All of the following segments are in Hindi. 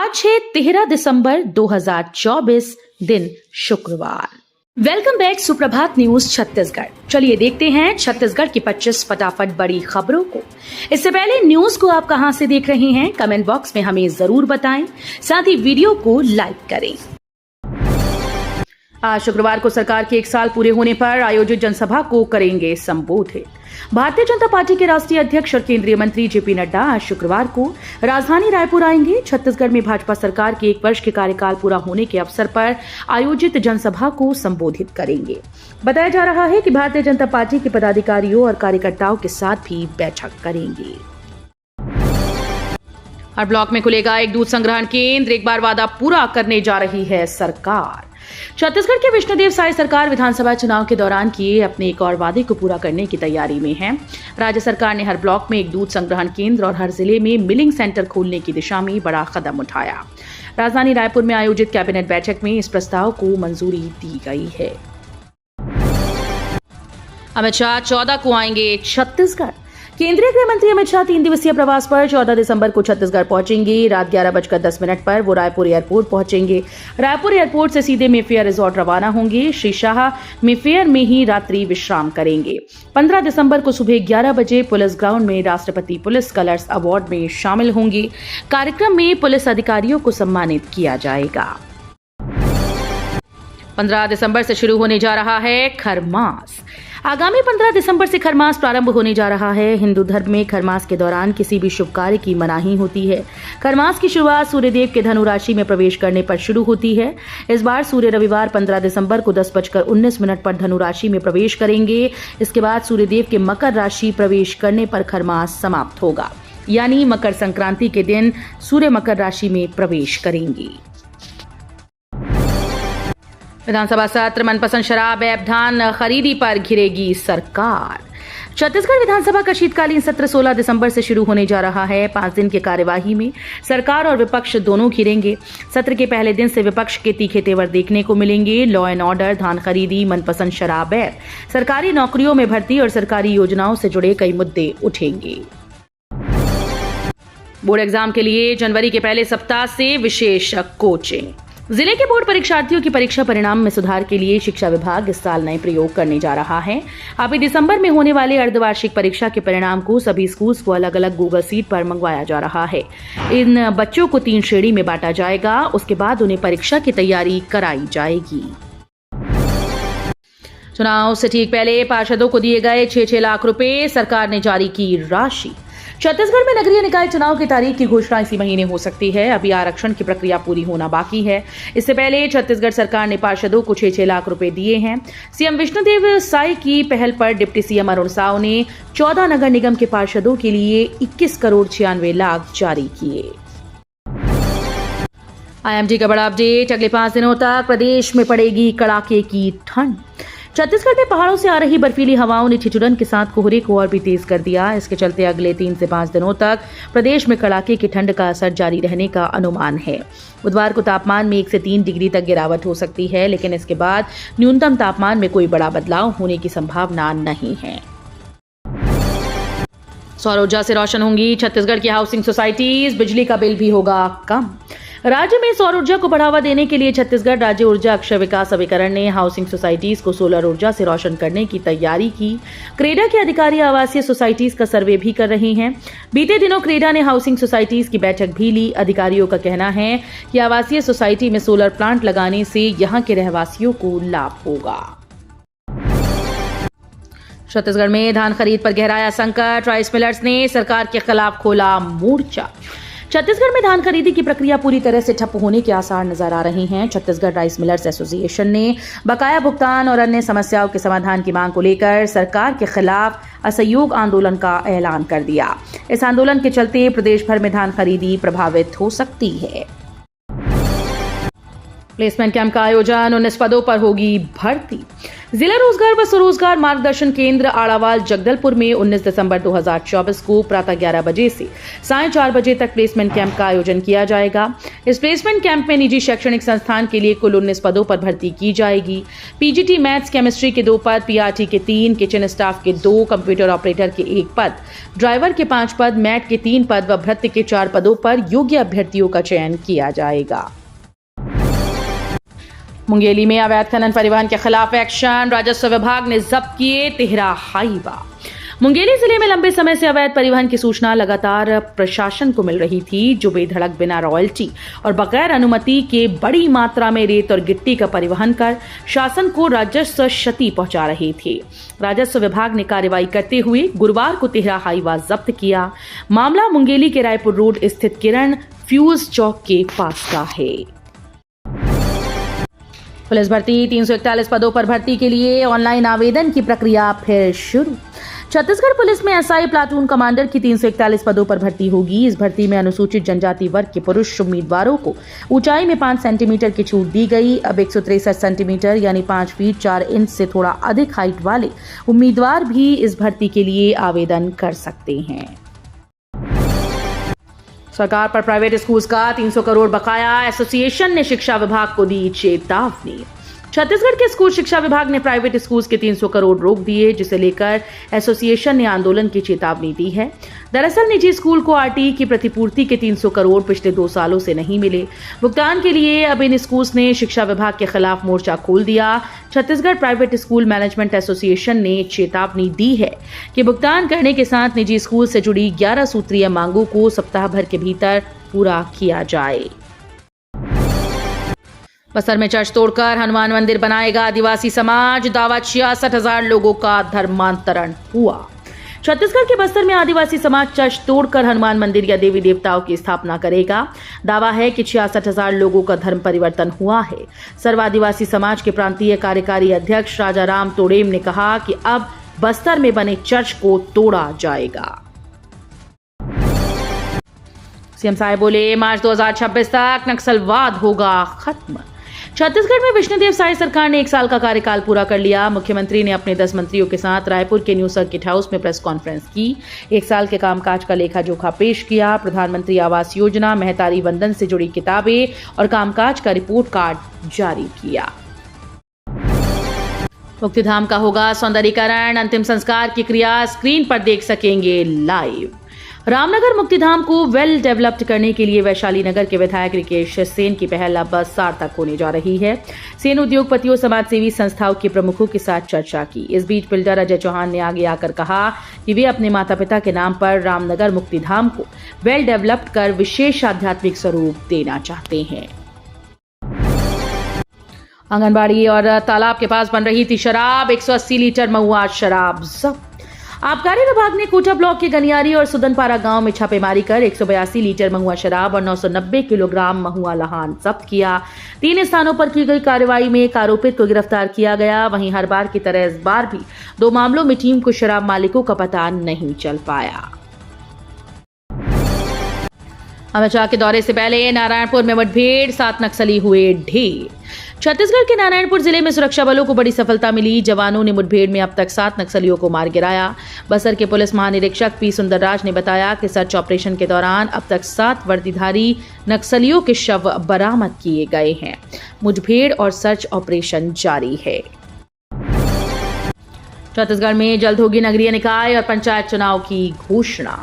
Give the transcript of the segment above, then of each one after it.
आज है 13 दिसंबर 2024 दिन शुक्रवार। वेलकम बैक सुप्रभात न्यूज छत्तीसगढ़। चलिए देखते हैं छत्तीसगढ़ की 25 फटाफट बड़ी खबरों को। इससे पहले न्यूज को आप कहां से देख रहे हैं कमेंट बॉक्स में हमें जरूर बताएं, साथ ही वीडियो को लाइक करें। आज शुक्रवार को सरकार के 1 साल पूरे होने पर आयोजित जनसभा को करेंगे संबोधित। भारतीय जनता पार्टी के राष्ट्रीय अध्यक्ष और केंद्रीय मंत्री जेपी नड्डा आज शुक्रवार को राजधानी रायपुर आएंगे। छत्तीसगढ़ में भाजपा सरकार के 1 वर्ष के कार्यकाल पूरा होने के अवसर पर आयोजित जनसभा को संबोधित करेंगे। बताया जा रहा है कि भारतीय जनता पार्टी के पदाधिकारियों और कार्यकर्ताओं के साथ भी बैठक करेंगे। हर ब्लॉक में खुलेगा एक दूध संग्रहण केंद्र, एक बार वादा पूरा करने जा रही है सरकार। छत्तीसगढ़ के विष्णुदेव साय सरकार विधानसभा चुनाव के दौरान किए अपने एक और वादे को पूरा करने की तैयारी में है। राज्य सरकार ने हर ब्लॉक में एक दूध संग्रहण केंद्र और हर जिले में मिलिंग सेंटर खोलने की दिशा में बड़ा कदम उठाया। राजधानी रायपुर में आयोजित कैबिनेट बैठक में इस प्रस्ताव को मंजूरी दी गई है। अमित शाह 14 को आएंगे छत्तीसगढ़। केंद्रीय गृह मंत्री अमित शाह 3 दिवसीय प्रवास पर 14 दिसंबर को छत्तीसगढ़ पहुंचेंगे। रात 11:10 पर वो रायपुर एयरपोर्ट पहुंचेंगे। रायपुर एयरपोर्ट से सीधे मेफेयर रिजॉर्ट रवाना होंगे। श्री शाह मेफेयर में ही रात्रि विश्राम करेंगे। 15 दिसंबर को सुबह 11 बजे पुलिस ग्राउंड में राष्ट्रपति पुलिस कलर्स अवार्ड में शामिल होंगे। कार्यक्रम में पुलिस अधिकारियों को सम्मानित किया जाएगा। 15 दिसंबर से शुरू होने जा रहा है खरमास। आगामी 15 दिसंबर से खरमास प्रारंभ होने जा रहा है। हिंदू धर्म में खरमास के दौरान किसी भी शुभ कार्य की मनाही होती है। खरमास की शुरुआत सूर्यदेव के धनु राशि में प्रवेश करने पर शुरू होती है। इस बार सूर्य रविवार 15 दिसंबर को 10:19 पर धनु राशि में प्रवेश करेंगे। इसके बाद सूर्यदेव के मकर राशि प्रवेश करने पर खरमास समाप्त होगा, यानी मकर संक्रांति के दिन सूर्य मकर राशि में प्रवेश करेंगे। विधानसभा सत्र मनपसंद शराब ऐप धान खरीदी पर घिरेगी सरकार। छत्तीसगढ़ विधानसभा का शीतकालीन सत्र 16 दिसंबर से शुरू होने जा रहा है। 5 दिन की कार्यवाही में सरकार और विपक्ष दोनों घिरेंगे। सत्र के पहले दिन से विपक्ष के तीखे तेवर देखने को मिलेंगे। लॉ एंड ऑर्डर, धान खरीदी, मनपसंद शराब ऐप, सरकारी नौकरियों में भर्ती और सरकारी योजनाओं से जुड़े कई मुद्दे उठेंगे। बोर्ड एग्जाम के लिए जनवरी के पहले सप्ताह से विशेष कोचिंग। जिले के बोर्ड परीक्षार्थियों की परीक्षा परिणाम में सुधार के लिए शिक्षा विभाग इस साल नए प्रयोग करने जा रहा है। अभी दिसंबर में होने वाले अर्धवार्षिक परीक्षा के परिणाम को सभी स्कूल्स को अलग अलग गूगल सीट पर मंगवाया जा रहा है। इन बच्चों को 3 श्रेणी में बांटा जाएगा। उसके बाद उन्हें परीक्षा की तैयारी कराई जाएगी। चुनाव से ठीक पहले पार्षदों को दिए गए 6-6 लाख रुपए, सरकार ने जारी की राशि। छत्तीसगढ़ में नगरीय निकाय चुनाव की तारीख की घोषणा इसी महीने हो सकती है। अभी आरक्षण की प्रक्रिया पूरी होना बाकी है। इससे पहले छत्तीसगढ़ सरकार ने पार्षदों को 6-6 लाख रुपए दिए हैं। सीएम विष्णुदेव साय की पहल पर डिप्टी सीएम अरुण साव ने 14 नगर निगम के पार्षदों के लिए 21 करोड़ 96 लाख जारी किए। आईएमडी का बड़ा अपडेट। अगले 5 दिनों तक प्रदेश में पड़ेगी कड़ाके की ठंड। छत्तीसगढ़ में पहाड़ों से आ रही बर्फीली हवाओं ने ठिठुरन के साथ कोहरे को और भी तेज कर दिया। इसके चलते अगले 3 से 5 दिनों तक प्रदेश में कड़ाके की ठंड का असर जारी रहने का अनुमान है। बुधवार को तापमान में 1 से 3 डिग्री तक गिरावट हो सकती है, लेकिन इसके बाद न्यूनतम तापमान में कोई बड़ा बदलाव होने की संभावना नहीं है। सौर ऊर्जा से रोशन होंगी छत्तीसगढ़ की हाउसिंग सोसाइटीज, बिजली का बिल भी होगा कम। राज्य में सौर ऊर्जा को बढ़ावा देने के लिए छत्तीसगढ़ राज्य ऊर्जा अक्षय विकास अभिकरण ने हाउसिंग सोसाइटीज को सोलर ऊर्जा से रोशन करने की तैयारी की। क्रेडा के अधिकारी आवासीय सोसाइटीज का सर्वे भी कर रहे हैं। बीते दिनों क्रेडा ने हाउसिंग सोसाइटीज की बैठक भी ली। अधिकारियों का कहना है कि आवासीय सोसाइटी में सोलर प्लांट लगाने से यहां के रहवासियों को लाभ होगा। छत्तीसगढ़ में धान खरीद पर गहराया संकट। राइस मिलर्स ने सरकार के खिलाफ खोला मोर्चा। छत्तीसगढ़ में धान खरीदी की प्रक्रिया पूरी तरह से ठप होने के आसार नजर आ रहे हैं। छत्तीसगढ़ राइस मिलर्स एसोसिएशन ने बकाया भुगतान और अन्य समस्याओं के समाधान की मांग को लेकर सरकार के खिलाफ असहयोग आंदोलन का ऐलान कर दिया। इस आंदोलन के चलते प्रदेश भर में धान खरीदी प्रभावित हो सकती है। प्लेसमेंट कैंप का आयोजन, 19 पदों पर होगी भर्ती। जिला रोजगार व स्वरोजगार मार्गदर्शन केंद्र आड़ावाल जगदलपुर में 19 दिसंबर 2024 को प्रातः 11 बजे से सायं 4 बजे तक प्लेसमेंट कैंप का आयोजन किया जाएगा। इस प्लेसमेंट कैंप में निजी शैक्षणिक संस्थान के लिए कुल 19 पदों पर भर्ती की जाएगी। पीजीटी मैथ्स केमिस्ट्री के 2 पद, पीआरटी के 3, किचन स्टाफ के 2, कंप्यूटर ऑपरेटर के 1 पद, ड्राइवर के 5 पद, मैट के 3 पद व भृत्य के 4 पदों पर योग्य अभ्यर्थियों का चयन किया जाएगा। मुंगेली में अवैध खनन परिवहन के खिलाफ एक्शन, राजस्व विभाग ने जब्त किए 13 हाईवा। मुंगेली जिले में लंबे समय से अवैध परिवहन की सूचना लगातार प्रशासन को मिल रही थी, जो बेधड़क बिना रॉयल्टी और बगैर अनुमति के बड़ी मात्रा में रेत और गिट्टी का परिवहन कर शासन को राजस्व क्षति पहुंचा रही थी। राजस्व विभाग ने कार्रवाई करते हुए गुरुवार को 13 हाईवा जब्त किया। मामला मुंगेली के रायपुर रोड स्थित किरण फ्यूज चौक के पास का है। पुलिस भर्ती 341 पदों पर भर्ती के लिए ऑनलाइन आवेदन की प्रक्रिया फिर शुरू। छत्तीसगढ़ पुलिस में एसआई प्लाटून कमांडर की 341 पदों पर भर्ती होगी। इस भर्ती में अनुसूचित जनजाति वर्ग के पुरुष उम्मीदवारों को ऊंचाई में 5 सेंटीमीटर की छूट दी गई। अब 163 सेंटीमीटर यानी 5 फीट 4 इंच से थोड़ा अधिक हाइट वाले उम्मीदवार भी इस भर्ती के लिए आवेदन कर सकते हैं। सरकार पर प्राइवेट स्कूल्स का 300 करोड़ बकाया, एसोसिएशन ने शिक्षा विभाग को दी चेतावनी। छत्तीसगढ़ के स्कूल शिक्षा विभाग ने प्राइवेट स्कूल्स के 300 करोड़ रोक दिए, जिसे लेकर एसोसिएशन ने आंदोलन की चेतावनी दी है। दरअसल निजी स्कूल को आरटीई की प्रतिपूर्ति के 300 करोड़ पिछले 2 सालों से नहीं मिले। भुगतान के लिए अब इन स्कूल्स ने शिक्षा विभाग के खिलाफ मोर्चा खोल दिया। Chhattisgarh private school management association ने चेतावनी दी है कि भुगतान करने के साथ निजी स्कूल से जुड़ी 11 सूत्रीय मांगों को सप्ताह भर के भीतर पूरा किया जाए। बस्तर में चर्च तोड़कर हनुमान मंदिर बनाएगा आदिवासी समाज, दावा 66,000 लोगों का धर्मांतरण हुआ। छत्तीसगढ़ के बस्तर में आदिवासी समाज चर्च तोड़कर हनुमान मंदिर या देवी देवताओं की स्थापना करेगा। दावा है कि 66,000 लोगों का धर्म परिवर्तन हुआ है। सर्व आदिवासी समाज के प्रांतीय कार्यकारी अध्यक्ष राजाराम तोड़ेम ने कहा कि अब बस्तर में बने चर्च को तोड़ा जाएगा। सीएम साहब बोले, मार्च 2026 तक नक्सलवाद होगा खत्म। छत्तीसगढ़ में विष्णुदेव साय सरकार ने 1 साल का कार्यकाल पूरा कर लिया। मुख्यमंत्री ने अपने 10 मंत्रियों के साथ रायपुर के न्यू सर्किट हाउस में प्रेस कॉन्फ्रेंस की। 1 साल के कामकाज का लेखा जोखा पेश किया। प्रधानमंत्री आवास योजना, महतारी वंदन से जुड़ी किताबें और कामकाज का रिपोर्ट कार्ड जारी किया। मुक्तिधाम का होगा सौंदर्यीकरण, अंतिम संस्कार की क्रिया स्क्रीन पर देख सकेंगे लाइव। रामनगर मुक्तिधाम को वेल डेवलप्ड करने के लिए वैशाली नगर के विधायक रिकेश सेन की पहल अब सार्थक होने जा रही है। सेन उद्योगपतियों, समाजसेवी संस्थाओं के प्रमुखों के साथ चर्चा की। इस बीच बिल्डर अजय चौहान ने आगे आकर कहा कि वे अपने माता पिता के नाम पर रामनगर मुक्तिधाम को वेल डेवलप्ड कर विशेष आध्यात्मिक स्वरूप देना चाहते हैं। आंगनबाड़ी और तालाब के पास बन रही थी शराब, 180 लीटर महुआ शराब जब्त। आबकारी विभाग ने कोटा ब्लॉक के गनियारी और सुदनपारा गांव में छापेमारी कर 182 लीटर महुआ शराब और 990 किलोग्राम महुआ लहान जब्त किया। 3 स्थानों पर की गई कार्रवाई में एक आरोपित को गिरफ्तार किया गया। वहीं हर बार की तरह इस बार भी 2 मामलों में टीम को शराब मालिकों का पता नहीं चल पाया। अमित शाह के दौरे से पहले नारायणपुर में मुठभेड़, 7 नक्सली हुए ढेर। छत्तीसगढ़ के नारायणपुर जिले में सुरक्षा बलों को बड़ी सफलता मिली। जवानों ने मुठभेड़ में अब तक 7 नक्सलियों को मार गिराया। बस्तर के पुलिस महानिरीक्षक पी सुंदरराज ने बताया कि सर्च ऑपरेशन के दौरान अब तक 7 वर्दीधारी नक्सलियों के शव बरामद किए गए हैं। मुठभेड़ और सर्च ऑपरेशन जारी है। छत्तीसगढ़ में जल्द होगी नगरीय निकाय और पंचायत चुनाव की घोषणा।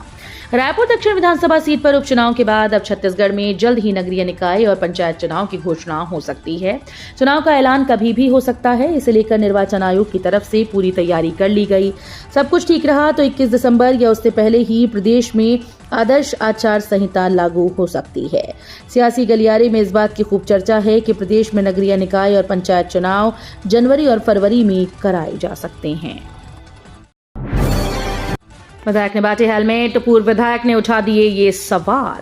रायपुर दक्षिण विधानसभा सीट पर उपचुनाव के बाद अब छत्तीसगढ़ में जल्द ही नगरीय निकाय और पंचायत चुनाव की घोषणा हो सकती है। चुनाव का ऐलान कभी भी हो सकता है। इसे लेकर निर्वाचन आयोग की तरफ से पूरी तैयारी कर ली गई। सब कुछ ठीक रहा तो 21 दिसंबर या उससे पहले ही प्रदेश में आदर्श आचार संहिता लागू हो सकती है। सियासी गलियारे में इस बात की खूब चर्चा है कि प्रदेश में नगरीय निकाय और पंचायत चुनाव जनवरी और फरवरी में कराए जा सकते हैं। विधायक ने बांटे हेलमेट, पूर्व विधायक ने उठा दिए ये सवाल।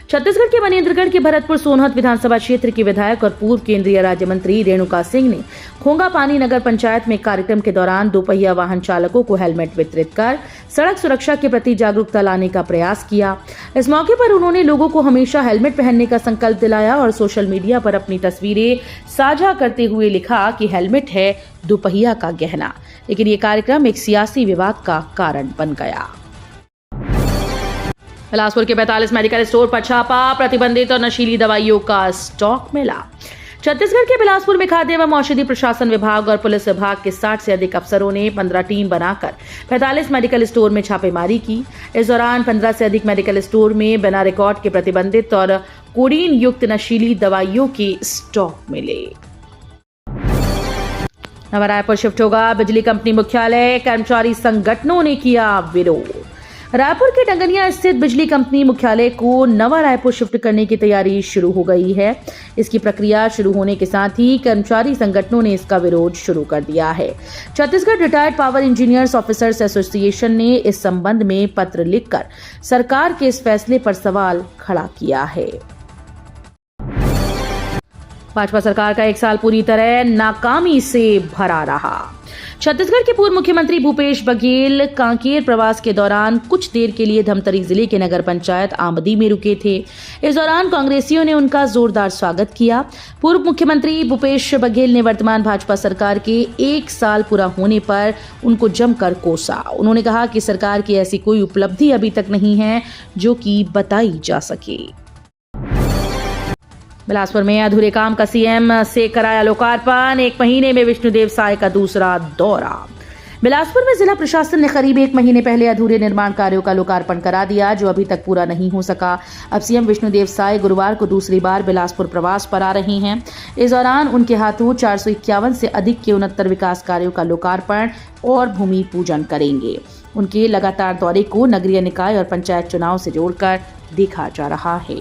छत्तीसगढ़ के मनेन्द्रगढ़ के भरतपुर सोनहत विधानसभा क्षेत्र की विधायक और पूर्व केंद्रीय राज्य मंत्री रेणुका सिंह ने खोंगापानी नगर पंचायत में कार्यक्रम के दौरान दोपहिया वाहन चालकों को हेलमेट वितरित कर सड़क सुरक्षा के प्रति जागरूकता लाने का प्रयास किया। इस मौके पर उन्होंने लोगों को हमेशा हेलमेट पहनने का संकल्प दिलाया और सोशल मीडिया पर अपनी तस्वीरें साझा करते हुए लिखा कि हेलमेट है दोपहिया का गहना। लेकिन ये कार्यक्रम एक सियासी विवाद का कारण बन गया। बिलासपुर के 45 मेडिकल स्टोर पर छापा, प्रतिबंधित और नशीली दवाइयों का स्टॉक मिला। छत्तीसगढ़ के बिलासपुर में खाद्य एवं औषधि प्रशासन विभाग और पुलिस विभाग के 60 से अधिक अफसरों ने 15 टीम बनाकर 45 मेडिकल स्टोर में छापेमारी की। इस दौरान 15 से अधिक मेडिकल स्टोर में बिना रिकॉर्ड के प्रतिबंधित और कोडीन युक्त नशीली दवाइयों के स्टॉक मिले। नवा रायपुर शिफ्ट होगा बिजली कंपनी मुख्यालय, कर्मचारी संगठनों ने किया विरोध। रायपुर के डंगनिया स्थित बिजली कंपनी मुख्यालय को नवा रायपुर शिफ्ट करने की तैयारी शुरू हो गई है। इसकी प्रक्रिया शुरू होने के साथ ही कर्मचारी संगठनों ने इसका विरोध शुरू कर दिया है। Chhattisgarh retired power engineers officers association ने इस संबंध में पत्र लिखकर सरकार के इस फैसले पर सवाल खड़ा किया है। भाजपा सरकार का 1 साल पूरी तरह नाकामी से भरा रहा। छत्तीसगढ़ के पूर्व मुख्यमंत्री भूपेश बघेल कांकेर प्रवास के दौरान कुछ देर के लिए धमतरी जिले के नगर पंचायत आमदी में रुके थे। इस दौरान कांग्रेसियों ने उनका जोरदार स्वागत किया। पूर्व मुख्यमंत्री भूपेश बघेल ने वर्तमान भाजपा सरकार के 1 साल पूरा होने पर उनको जमकर कोसा। उन्होंने कहा कि सरकार की ऐसी कोई उपलब्धि अभी तक नहीं है जो कि बताई जा सके। बिलासपुर में अधूरे काम का सीएम से कराया लोकार्पण, 1 महीने में विष्णुदेव साय का दूसरा दौरा। बिलासपुर में जिला प्रशासन ने करीब 1 महीने पहले अधूरे निर्माण कार्यों का लोकार्पण करा दिया, जो अभी तक पूरा नहीं हो सका। अब सीएम विष्णुदेव साय गुरुवार को दूसरी बार बिलासपुर प्रवास पर आ रहे हैं। इस दौरान उनके हाथों 451 से अधिक के 69 विकास कार्यों का लोकार्पण और भूमि पूजन करेंगे। उनके लगातार दौरे को नगरीय निकाय और पंचायत चुनाव से जोड़कर देखा जा रहा है।